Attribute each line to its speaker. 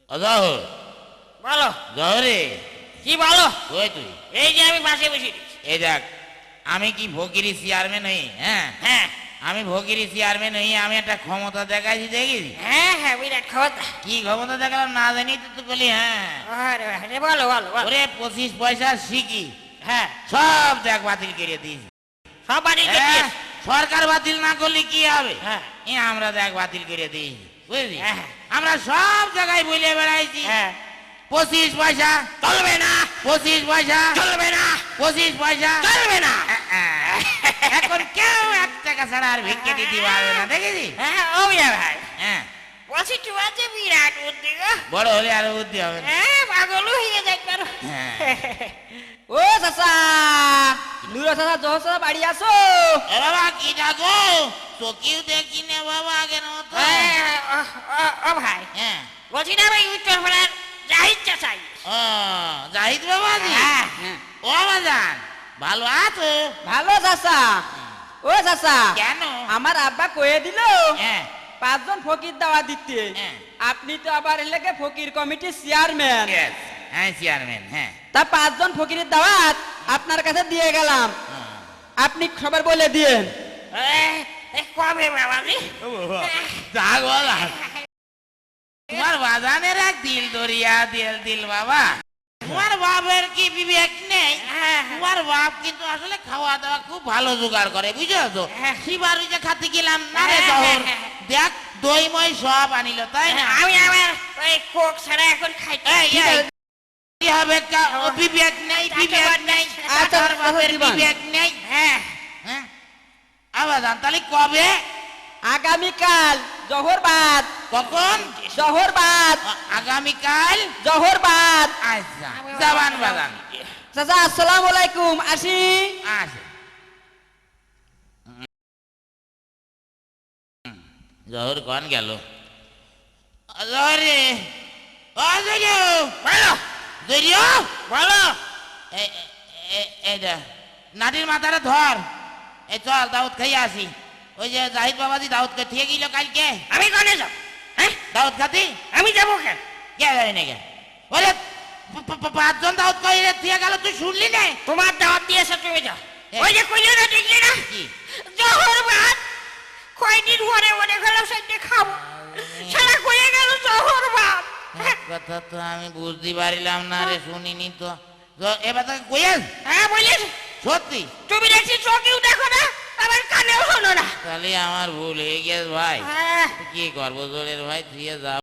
Speaker 1: জহর
Speaker 2: বলো
Speaker 1: জহরে
Speaker 2: কি বলো?
Speaker 1: ওই তুই
Speaker 2: এই যে আমি পাশে বসে
Speaker 1: এই দেখ, আমি কি ফকিরি চেয়ারম্যান হই? হ্যাঁ
Speaker 2: হ্যাঁ
Speaker 1: আমি ফকিরি চেয়ারম্যান হই, আমি একটা ক্ষমতা দেখাইছি, দেখিস?
Speaker 2: হ্যাঁ হ্যাঁ বিরাট ক্ষমতা।
Speaker 1: কি ক্ষমতা দেখালাম না জানি তো তুই বলি। হ্যাঁ
Speaker 2: আরে আরে বলো বলো বলো।
Speaker 1: ওরে 25 পয়সা শিখি
Speaker 2: হ্যাঁ
Speaker 1: সব দেখ বাতিল করে দিয়েছি।
Speaker 2: সব বাড়ি
Speaker 1: হ্যাঁ, সরকার বাতিল না করলে কি হবে?
Speaker 2: হ্যাঁ
Speaker 1: আমরা দেখ বাতিল করে দিয়েছি, বুঝলি?
Speaker 2: হ্যাঁ।
Speaker 1: আমরা সব জায়গায় বলে বেড়াইছি
Speaker 2: হ্যাঁ
Speaker 1: 25 পয়সা
Speaker 2: চলবে না
Speaker 1: 25 পয়সা
Speaker 2: চলবে না
Speaker 1: 25 পয়সা
Speaker 2: চলবে না।
Speaker 1: এখন কেউ 1 টাকা ছাড়া আর ভিক্ষে দিতে পারবে না, দেখেছি?
Speaker 2: হ্যাঁ ও ইয়া ভাই
Speaker 1: হ্যাঁ
Speaker 2: বলছি তোমার আছে বিরাট বুদ্ধি গো।
Speaker 1: বড় হলে আরো বুদ্ধি হবে।
Speaker 2: হ্যাঁ পাগল হয়ে যাই পারো।
Speaker 1: হ্যাঁ।
Speaker 3: ও চাচা নুরা চাচা জহর চাচা বাড়ি আসো।
Speaker 1: এ বাবা কি ডাকো? চোখেও দেখি না বাবা আগের মতো।
Speaker 2: ও ভাই
Speaker 1: হ্যাঁ
Speaker 2: বলছি না ভাই উত্তরপাড়ার জাহিদ চাচাই।
Speaker 1: ও জাহিদ বাবাজি।
Speaker 2: হ্যাঁ
Speaker 1: ও বাজান ভালো আছো?
Speaker 3: ভালো চাচা। ও চাচা
Speaker 1: কেন?
Speaker 3: আমার আব্বা কয়ে দিল
Speaker 1: হ্যাঁ
Speaker 3: 5 জন ফকির দাওয়া দিতে।
Speaker 1: হ্যাঁ।
Speaker 3: আপনি তো আবার এলাকে ফকির কমিটির চেয়ারম্যান।
Speaker 1: Yes, হ্যাঁ চেয়ারম্যান। হ্যাঁ
Speaker 3: তা 5 জন ফকিরের দাওয়াত আপনার কাছে দিয়ে গেলাম, আপনি খবর বলে দিয়েন।
Speaker 2: কবে বাবাজি?
Speaker 1: যা বলা তোমার বাজানের এক দিল দরিয়া দিল দিল বাবা। তোমার বাপের কি বিবেক নেই? তোমার বাপ কিন্তু আসলে খাওয়া দাওয়া খুব ভালো জোগাড় করে, বুঝছো তো? শিবার ওই যে খাতে গেলাম না রে শহর, দেখ দই মই সব আনিল, তাই না?
Speaker 2: আমি আমার ওই কোক ছাড়া এখন খাইতে।
Speaker 1: এই, এই, কি হবে ও বিবেক নেই, বিবেক নেই।
Speaker 3: আচ্ছা,
Speaker 1: তোর বাপের
Speaker 3: দিবান।
Speaker 1: বিবেক নেই।
Speaker 2: হ্যাঁ
Speaker 1: হ্যাঁ আবার তাহলে কবে?
Speaker 3: আগামীকাল জহরবাদ।
Speaker 1: কখন?
Speaker 3: জহরবাদ
Speaker 1: আগামীকাল।
Speaker 3: জহরবাদ।
Speaker 1: আচ্ছা জবান বাজান।
Speaker 3: চাচা আসসালামু আলাইকুম, আসি।
Speaker 1: আচ্ছা জহর কন গেল? জহরে ও জরিও
Speaker 2: বলো
Speaker 1: জরিও
Speaker 2: বলো।
Speaker 1: এইটা নাটির মাথাটা ধর। এই চল দাউদ খাই আসি। ওই যে জাহিদ বাবাজি দাউদ কে ঠিক গেল কালকে।
Speaker 2: আমি কনে যাব? হ্যাঁ
Speaker 1: দাউদ খাতি
Speaker 2: আমি যাবো কেন?
Speaker 1: কে যাবি নাকি? ওরে 5 জন দাউদ কইরে ঠিক গেল, তুই শুনলি না?
Speaker 2: তোমার দাওয়াত দিয়েছে তুমি যাও।
Speaker 1: হ্যাঁ।
Speaker 2: ওই যে কইলে না দেখলি না
Speaker 1: কি?
Speaker 2: জহর ভাত কয়দিন পরে মনে গেল সেটা খাবো, সারা কয়ে গেল জহর ভাত।
Speaker 1: কথা তো আমি বুঝতে পারিলাম না রে, শুনিনি তো। এবার তাকে কইয়াস
Speaker 2: হ্যাঁ বলিস
Speaker 1: সত্যি?
Speaker 2: তুমি দেখছি চোখেও দেখো না আবার কানেও শোনো না।
Speaker 1: তাহলে আমার ভুল হয়ে গেছে ভাই।
Speaker 2: হ্যাঁ
Speaker 1: কি করবো জোরের ভাই, দিয়ে যা।